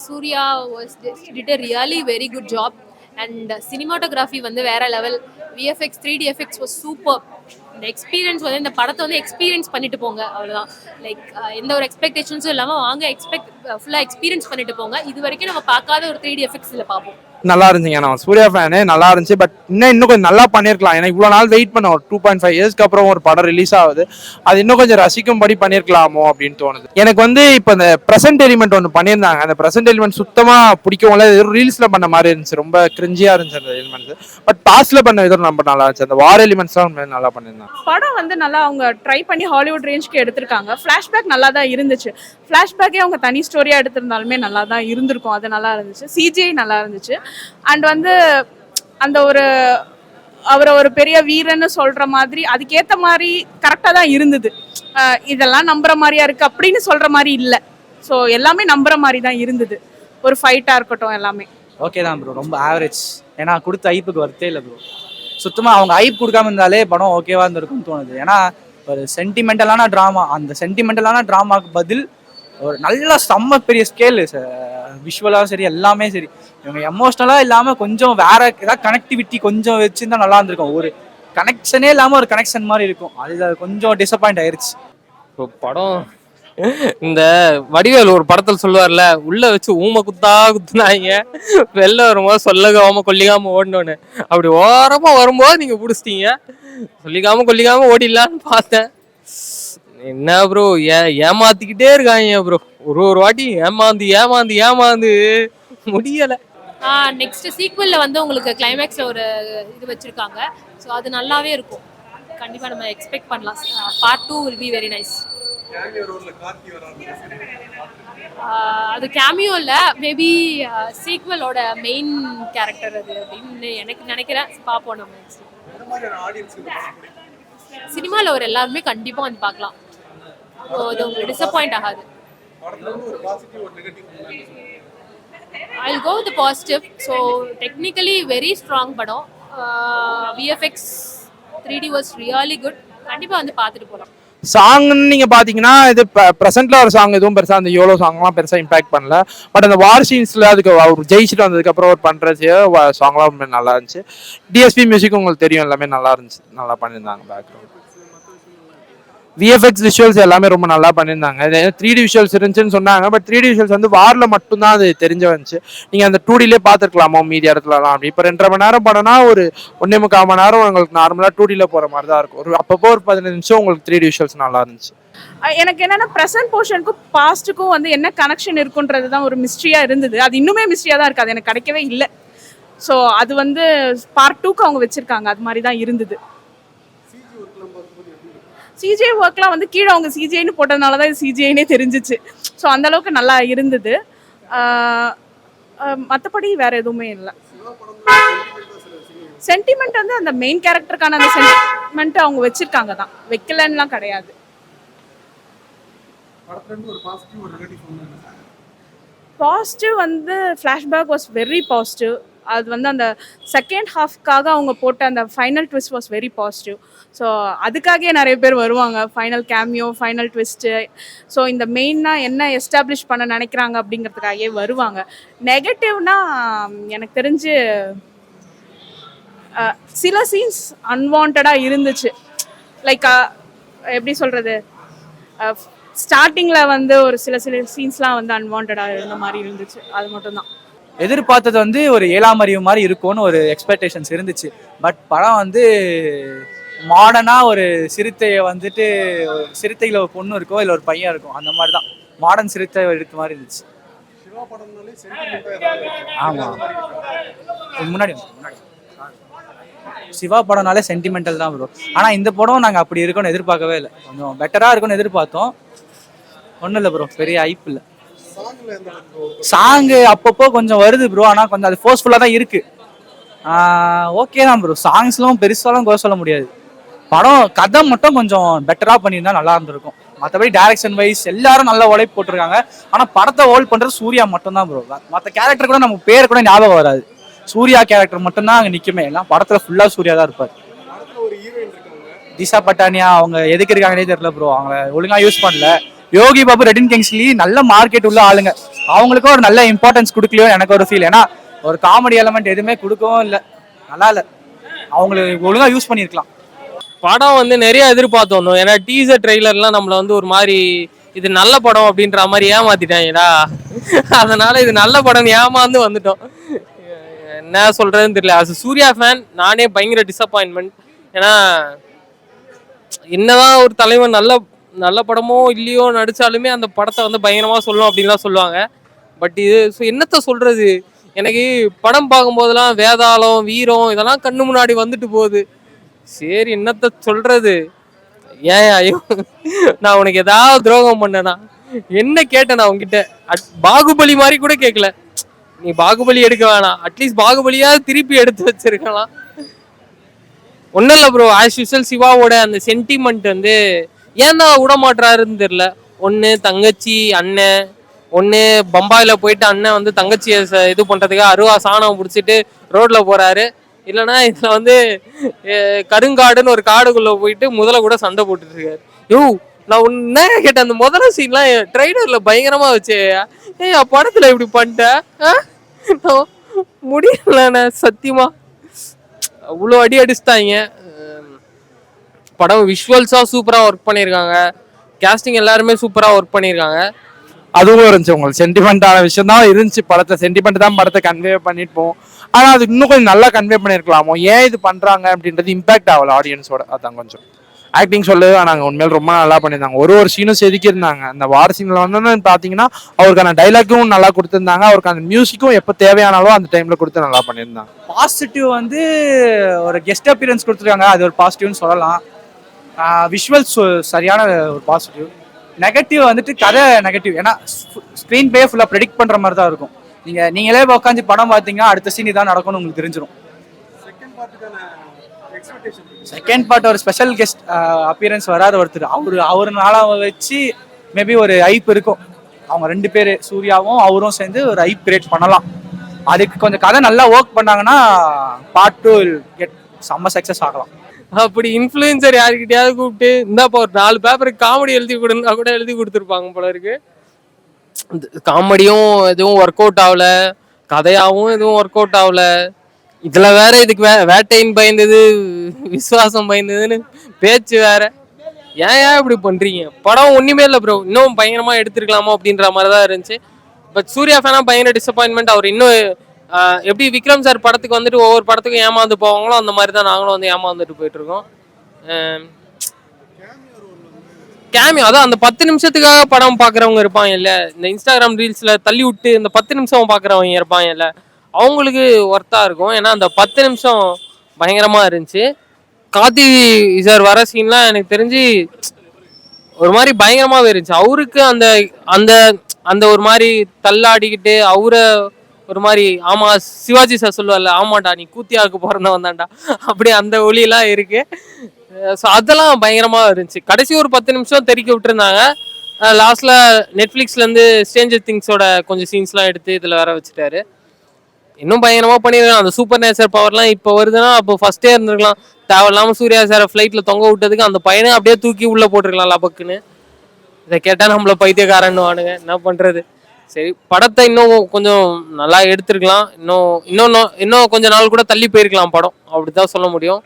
Surya was did a really very good job and cinematography வந்து வேற level. VFX 3D effects was super. இந்த experience வந்து இந்த படத்தை வந்து எக்ஸ்பீரியன்ஸ் பண்ணிட்டு போங்க, அவ்வளவுதான். லைக் எந்த ஒரு எக்ஸ்பெக்டேஷன்ஸும் இல்லாம வாங்க ஃபுல்லா எக்ஸ்பீரியன்ஸ் பண்ணிட்டு போங்க. இது வரைக்கும் நம்ம பார்க்காத ஒரு 3D எஃபெக்ட்ஸ் இதுல பார்ப்போம். நல்லா இருந்துச்சுங்க. நான் சூர்யா ஃபேனு, நல்லா இருந்துச்சு. பட் இன்னும் கொஞ்சம் நல்லா பண்ணியிருக்கலாம். ஏன்னா இவ்வளோ நாள் வெயிட் பண்ண ஒரு 2.5 இயர்ஸ்க்கு அப்புறம் ஒரு படம் ரிலீஸ் ஆகுது. அது இன்னும் கொஞ்சம் ரசிக்கும்படி பண்ணியிருக்கலாமோ அப்படின்னு தோணுது. எனக்கு வந்து இப்போ இந்த ப்ரெசென்ட் எலிமெண்ட் ஒன்று பண்ணியிருந்தாங்க. அந்த ப்ரெசென்ட் எலிமெண்ட் சுத்தமாக பிடிக்கவும்ல. ரீல்ஸில் பண்ண மாதிரி இருந்துச்சு, ரொம்ப கிரிஞ்சியாக இருந்துச்சு அந்த எலிமெண்ட்ஸ். பட் பாஸ்ட்ல பண்ண விதம் ரொம்ப நல்லா இருந்துச்சு. அந்த வார் எலிமெண்ட்ஸ்லாம் நல்லா பண்ணியிருந்தாங்க. படம் வந்து நல்லா அவங்க ட்ரை பண்ணி ஹாலிவுட் ரேஞ்சுக்கு எடுத்திருக்காங்க. ஃப்ளாஷ்பேக் நல்லா தான் இருந்துச்சு. ஃப்ளாஷ்பேக்கே அவங்க தனி ஸ்டோரியாக எடுத்திருந்தாலுமே நல்லா தான் இருந்திருக்கும். அது நல்லா இருந்துச்சு. சிஜிஐ நல்லா இருந்துச்சு. அண்ட் வந்து அந்த ஒரு அவரை ஒரு பெரிய வீரன்னு சொல்ற மாதிரி அதுக்கேற்ற மாதிரி கரெக்டாக தான் இருந்தது. இதெல்லாம் நம்புற மாதிரியா இருக்கு அப்படின்னு சொல்ற மாதிரி இல்லை. ஸோ எல்லாமே நம்புற மாதிரி தான் இருந்தது. ஒரு ஃபைட்டாக இருக்கட்டும் எல்லாமே ஓகே தான் ப்ரோ. ரொம்ப ஆவரேஜ். ஏன்னா கொடுத்த ஐப்புக்கு வர்த்தே இல்லை ப்ரோ. சுத்தமாக அவங்க ஐப் கொடுக்காம இருந்தாலே படம் ஓகேவா இருந்திருக்கும்னு தோணுது. ஏன்னா ஒரு சென்டிமெண்டலான ட்ராமா, அந்த சென்டிமெண்டலான ட்ராமாவுக்கு பதில் ஒரு நல்ல செம்ம பெரிய ஸ்கேலு, விஷுவலாக சரி எல்லாமே சரி. இவங்க எமோஷ்னலாக இல்லாமல் கொஞ்சம் வேற ஏதாவது கனெக்டிவிட்டி கொஞ்சம் வச்சுருந்தா நல்லா இருந்திருக்கும். ஒரு கனெக்ஷனே இல்லாமல் ஒரு கனெக்ஷன் மாதிரி இருக்கும். அது கொஞ்சம் டிசப்பாயிண்ட் ஆயிடுச்சு. இப்போ படம் இந்த வடிவேல் ஒரு படத்தில் சொல்லுவார்ல, உள்ள வச்சு ஊமை குத்துனாங்க, வெளில வரும்போது சொல்லகாம கொல்லிக்காம ஓடணுன்னு. அப்படி ஓரமா வரும்போது நீங்க பிடிச்சிட்டீங்க. சொல்லிக்காம கொல்லிக்காம ஓடிடலான்னு பார்த்தேன். என்ன ப்ரோ, ஏமாத்திக்கிட்டே இருக்காங்க ப்ரோ. ஒரு வாட்டி ஏமாந்து முடியல. நெக்ஸ்ட் சீக்வல்ல வந்து உங்களுக்கு கிளைமேக்ஸ்ல ஒரு இது வச்சிருக்காங்க. ஸோ அது நல்லாவே இருக்கும். கண்டிப்பா நம்ம எக்ஸ்பெக்ட் பண்ணலாம். Part 2 will be very nice. அது கேமியோ இல்ல, மேபி சீக்வலோட மெயின் கேரக்டர் அது அப்படின்னு எனக்கு நினைக்கிறேன். பார்ப்போம் நம்ம நெக்ஸ்ட். சினிமாவில் ஒரு எல்லாருமே கண்டிப்பா வந்து பார்க்கலாம். அது உங்களுக்கு டிசப்பாயிண்ட் ஆகாது. I'll go with the positive. So technically very strong படம். VFX 3D was really good. கண்டிப்பா வந்து பார்த்துட்டு போகலாம். சாங்னு நீங்க பாத்தீங்கன்னா இது ப்ரெசென்ட்ல ஒரு சாங் எதுவும் பெருசா அந்த யோலோ சாங்லாம் பெருசா இம்பாக்ட் பண்ணல. பட் அந்த வார் சீன்ஸ்ல அதுக்கு அவர் ஜெயிச்சுட்டு வந்ததுக்கு அப்புறம் ஒரு பண்றது சாங்லாம் நல்லா இருந்துச்சு. டிஎஸ்பி மியூசிக் உங்களுக்கு தெரியும், எல்லாமே நல்லா இருந்துச்சு. நல்லா பண்ணியிருந்தாங்க. பேக்ரவுண்ட் விஎஃப்எக்ஸ் விஷுவல்ஸ் எல்லாமே ரொம்ப நல்லா பண்ணியிருந்தாங்க. 3D விஷுவல்ஸ் இருந்துச்சுன்னு சொன்னாங்க. பட் 3D விஷுவல்ஸ் வந்து வாரில் மட்டும்தான் அது தெரிஞ்சு வந்துச்சு. நீங்கள் அந்த 2Dலே பார்த்துருக்கலாமோ மீதி இடத்துலலாம். அப்படி இப்போ 2.5 மணி நேரம் படம்னா ஒரு 1.25 மணி நேரம் உங்களுக்கு நார்மலாக 2Dல போகிற மாதிரி தான் இருக்கும். ஒரு அப்பப்போ ஒரு 15 நிமிஷம் உங்களுக்கு 3D விஷுவல்ஸ் நல்லா இருந்துச்சு. எனக்கு என்னன்னா ப்ரெசன்ட் போர்ஷனுக்கும் பாஸ்ட்டுக்கும் வந்து என்ன கனெக்ஷன் இருக்குன்றது தான் ஒரு மிஸ்ட்ரியாக இருந்தது. அது இன்னுமே மிஸ்ட்ரியாக தான் இருக்குது. அது எனக்கு கிடைக்கவே இல்லை. ஸோ அது வந்து பார்ட் 2க்கு அவங்க வச்சுருக்காங்க. அது மாதிரி தான் இருந்தது. சிஜிஐ ஒர்க்லாம் வந்து கீழே அவங்க சிஜிஐன்னு போட்டதுனால தான் இது சிஜிஐனே தெரிஞ்சிச்சு. ஸோ அந்தளவுக்கு நல்லா இருந்தது. மற்றபடி வேற எதுவுமே இல்லை. சென்டிமெண்ட் வந்து அந்த மெயின் கேரக்டருக்கான அந்த சென்டிமெண்ட் அவங்க வச்சிருக்காங்க தான், வைக்கலன்னுலாம் கிடையாது. பாசிட்டிவ் வந்து ஃப்ளாஷ்பேக் வாஸ் வெரி பாசிட்டிவ். அது வந்து அந்த செகண்ட் ஹாஃப்காக அவங்க போட்ட அந்த final twist was very positive. So அதுக்காகவே நிறைய பேர் வருவாங்க. Final cameo, final twist. So இந்த மெயினாக என்ன எஸ்டாப்ளிஷ் பண்ண நினைக்கிறாங்க அப்படிங்கிறதுக்காகவே வருவாங்க. நெகட்டிவ்னா எனக்கு தெரிஞ்சு சில சீன்ஸ் அன்வான்டாக இருந்துச்சு. லைக் எப்படி சொல்கிறது, ஸ்டார்டிங்கில் வந்து ஒரு சில சீன்ஸ்லாம் வந்து அன்வான்டாக இருந்த மாதிரி இருந்துச்சு. அது மட்டும்தான். எதிர்பார்த்தது வந்து ஒரு 7ஆம் அறிவு மாதிரி இருக்கும்னு ஒரு எக்ஸ்பெக்டேஷன்ஸ் இருந்துச்சு. பட் படம் வந்து மாடர்னாக ஒரு சிறுத்தையை வந்துட்டு, சிறுத்தையில் ஒரு பொண்ணு இருக்கும், இல்லை ஒரு பையன் இருக்கும், அந்த மாதிரி தான் மாடர்ன் சிறுத்தை எடுத்த மாதிரி இருந்துச்சு. ஆமாம், முன்னாடி சிவா படம்னாலே சென்டிமெண்டல் தான் ப்ரோ. ஆனால் இந்த படம் நாங்கள் அப்படி இருக்கோன்னு எதிர்பார்க்கவே இல்லை. கொஞ்சம் பெட்டராக இருக்கும்னு எதிர்பார்த்தோம். ஒன்றும் இல்லை ப்ரோ, பெரிய ஹைப் இல்லை. சாங்கு அப்பப்போ கொஞ்சம் வருது ப்ரோ, ஆனால் கொஞ்சம் அது ஃபோர்ஸ்ஃபுல்லாக தான் இருக்கு. ஓகே தான் ப்ரோ. சாங்ஸ்லாம் பெருசாலாம் குறை சொல்ல முடியாது. படம் கதை மட்டும் கொஞ்சம் பெட்டராக பண்ணியிருந்தா நல்லா இருந்திருக்கும். மற்றபடி டைரக்ஷன் வைஸ் எல்லாரும் நல்ல உழைப்பு போட்டிருக்காங்க. ஆனால் படத்தை ஹோல்ட் பண்ணுறது சூர்யா மட்டும்தான் ப்ரோ. மற்ற கேரக்டர் கூட நமக்கு பேர் கூட ஞாபகம் வராது. சூர்யா கேரக்டர் மட்டும்தான் அங்கே நிற்குமே. எல்லாம் படத்தில் ஃபுல்லாக சூர்யா தான் இருப்பார். திஷா பட்டானியா அவங்க எதுக்கு இருக்காங்கன்னே தெரியல ப்ரோ. அவங்கள ஒழுங்காக யூஸ் பண்ணல. யோகி பாபு, ரெட்டின் கிங்ஸ்லி நல்ல மார்க்கெட் உள்ள ஆளுங்க, அவங்களுக்கும் ஒரு நல்ல இம்பார்ட்டன்ஸ் கொடுக்கலையோ எனக்கு ஒரு ஃபீல். ஏன்னா ஒரு காமெடி எலமெண்ட் எதுவுமே கொடுக்கவும் இல்லை, நல்லா இல்லை. அவங்களுக்கு ஒழுங்கா யூஸ் பண்ணியிருக்கலாம். படம் வந்து நிறைய எதிர்பார்த்து வந்தோம். ஏன்னா டீசர் ட்ரெய்லர்லாம் நம்மள வந்து ஒரு மாதிரி இது நல்ல படம் அப்படின்ற மாதிரி ஏமாத்திட்டாங்கடா. அதனால இது நல்ல படம் ஏமாந்து வந்துட்டோம். என்ன சொல்றதுன்னு தெரியல. அது சூர்யா ஃபேன் நானே பயங்கர டிசப்பாயின்மெண்ட். ஏன்னா என்னதான் ஒரு தலைவன் நல்ல நல்ல படமோ இல்லையோ நடிச்சாலுமே அந்த படத்தை வந்து பயங்கரமா சொல்லணும் அப்படின்லாம் சொல்லுவாங்க. பட் இது என்னத்த சொல்றது, எனக்கு படம் பார்க்கும்போதெல்லாம் வேதாளம் வீரம் இதெல்லாம் கண்ணு முன்னாடி வந்துட்டு போகுது. சரி என்னத்த சொல்றது, ஏன் ஐயோ நான் உனக்கு ஏதாவது துரோகம் பண்ணனா என்ன கேட்டேன் நான் உங்ககிட்ட? பாகுபலி மாதிரி கூட கேட்கல. நீ பாகுபலி எடுக்க வேணாம், அட்லீஸ்ட் பாகுபலியாவது திருப்பி எடுத்து வச்சிருக்கலாம். ஒன்றும் இல்லை ப்ரோ, ஆஸ் யூஸ்வல் சிவாவோட அந்த சென்டிமெண்ட் வந்து ஏன் தான் விட மாட்டுறாருன்னு தெரியல. ஒன்று தங்கச்சி அண்ணன், ஒன்று பம்பாயில் போயிட்டு அண்ணன் வந்து தங்கச்சியை இது பண்ணுறதுக்காக அருவா சாணம் பிடிச்சிட்டு ரோட்டில் போகிறாரு. இல்லைன்னா இதில் வந்து கருங்காடுன்னு ஒரு காடுக்குள்ளே போயிட்டு முதல்ல கூட சண்டை போட்டுட்டு இருக்காரு. யோ நான் என்ன கேட்டேன், அந்த முதல்ல சீன்லாம் ட்ரைலரில் பயங்கரமாக வச்சு ஏன் படத்தில் இப்படி பண்ணிட்டேன் முடியலண்ணே சத்தியமா. அவ்வளோ அடி அடிச்சிட்டாங்க. படம் விஷுவல்ஸாக சூப்பராக ஒர்க் பண்ணியிருக்காங்க, கேஸ்டிங் எல்லாருமே சூப்பராக ஒர்க் பண்ணியிருக்காங்க. அதுவும் இருந்துச்சு. உங்களுக்கு சென்டிமெண்டான விஷயம் தான் இருந்துச்சு படத்தை, சென்டிமெண்ட் தான் படத்தை கன்வே பண்ணிருப்போம். ஆனால் அது இன்னும் கொஞ்சம் நல்லா கன்வே பண்ணியிருக்கலாமோ, ஏன் இது பண்ணுறாங்க அப்படின்றது இம்பாக்ட் ஆகல ஆடியன்ஸோட. அதான் கொஞ்சம் ஆக்டிங் சொல்லவே நாங்கள் உண்மையில ரொம்ப நல்லா பண்ணியிருந்தாங்க. ஒரு சீனும் செதுக்கியிருந்தாங்க. அந்த வார் சீனில் வந்து பார்த்தீங்கன்னா அவருக்கான டைலாக்கும் நல்லா கொடுத்துருந்தாங்க, அவருக்கான மியூசிக்கும் எப்போ தேவையானாலும் அந்த டைமில் கொடுத்து நல்லா பண்ணியிருந்தாங்க. பாசிட்டிவ் வந்து ஒரு கெஸ்ட் அப்பியரன்ஸ் கொடுத்துருக்காங்க, அது ஒரு பாசிட்டிவ்னு சொல்லலாம். விஷுவல்ஸ் சரியான ஒரு பாசிட்டிவ். நெகட்டிவ் வந்துட்டு கதை நெகட்டிவ். ஏன்னா ஸ்க்ரீன் பிளே ஃபுல்லாக ப்ரெடிக்ட் பண்ணுற மாதிரி தான் இருக்கும். நீங்களே உட்காந்து படம் பார்த்தீங்கன்னா அடுத்த சீன் இதான் நடக்கும்னு உங்களுக்கு தெரிஞ்சிடும். செகண்ட் பார்ட் ஒரு ஸ்பெஷல் கெஸ்ட் அப்பியரன்ஸ் வராத ஒருத்தர், அவருனால வச்சு மேபி ஒரு ஐப் இருக்கும். அவங்க 2 பேர் சூர்யாவும் அவரும் சேர்ந்து ஒரு ஐப் கிரியேட் பண்ணலாம். அதுக்கு கொஞ்சம் கதை நல்லா ஒர்க் பண்ணாங்கன்னா பார்ட் 2 கெட் செம்ம சக்ஸஸ் ஆகலாம். அப்படி இன்ஃப்ளூயன்சர் யாருக்கிட்டையாவது கூப்பிட்டு இந்தாப்பா ஒரு 4 பேப்பருக்கு காமெடி எழுதி கொடுன்னா கூட எழுதி கொடுத்துருப்பாங்க போல இருக்கு. காமெடியும் எதுவும் ஒர்க் அவுட் ஆகல, கதையாகவும் எதுவும் ஒர்க் அவுட் ஆகல. இதுல வேற இதுக்கு வேட்டையின் பயந்தது விசுவாசம் பயந்ததுன்னு பேச்சு வேற. ஏன் இப்படி பண்றீங்க? படம் ஒண்ணுமே இல்லை ப்ரோ, இன்னும் பயங்கரமா எடுத்துருக்கலாமோ அப்படின்ற மாதிரி தான் இருந்துச்சு. பட் சூர்யா ஃபேனா பயங்கர டிசப்பாயின்மெண்ட். அவர் இன்னும் எப்படி விக்ரம் சார் படத்துக்கு வந்துட்டு ஒவ்வொரு படத்துக்கும் ஏமாந்து போவாங்களோ அந்த மாதிரி தான் நாங்களும் வந்து ஏமாந்துட்டு போயிட்டு இருக்கோம். கேமியோ அதான் அந்த 10 நிமிஷத்துக்காக படம் பார்க்குறவங்க இருப்பாங்க இல்லை, இந்த இன்ஸ்டாகிராம் ரீல்ஸில் தள்ளி விட்டு இந்த 10 நிமிஷம் பார்க்குறவங்க இருப்பாங்க இல்லை, அவங்களுக்கு ஒர்த்தாக இருக்கும். ஏன்னா அந்த 10 நிமிஷம் பயங்கரமாக இருந்துச்சு. கார்த்தி சார் வர சீன்லாம் எனக்கு தெரிஞ்சு ஒரு மாதிரி பயங்கரமாகவே இருந்துச்சு. அவருக்கு அந்த அந்த அந்த ஒரு மாதிரி தள்ளாடிக்கிட்டு அவரை ஒரு மாதிரி ஆமா சிவாஜி சார் சொல்லுவார்ல, ஆமாண்டா நீ கூத்தியாவுக்கு பிறந்தவன் தான்டா, அப்படி அந்த ஒளியெல்லாம் இருக்கு. ஸோ அதெல்லாம் பயங்கரமாக இருந்துச்சு. கடைசி ஒரு 10 நிமிஷம் தெறிக்க விட்டுருந்தாங்க. லாஸ்ட்ல நெட்ஃப்ளிக்ஸ்லேருந்து ஸ்ட்ரேஞ்சர் திங்ஸோட கொஞ்சம் சீன்ஸ்லாம் எடுத்து இதில் வேற வச்சுட்டாரு. இன்னும் பயங்கரமாக பண்ணியிருக்காங்க. அந்த சூப்பர் நேச்சர் பவர்லாம் இப்போ வருதுன்னா அப்போ ஃபர்ஸ்டே இருந்திருக்கலாம். தேவையில்லாமல் சூர்யா சாரை ஃப்ளைட்டில் தொங்க விட்டதுக்கு அந்த பையனை அப்படியே தூக்கி உள்ளே போட்டிருக்கலாம் லபக்குன்னு. இதை கேட்டால் நம்மள பைத்தியக்காரன்னு வானுங்க, என்ன பண்ணுறது. சரி படத்தை இன்னும் கொஞ்சம் நல்லா எடுத்துருக்கலாம். இன்னும் கொஞ்சம் நாள் கூட தள்ளி போயிருக்கலாம் படம், அப்படிதான் சொல்ல முடியும்.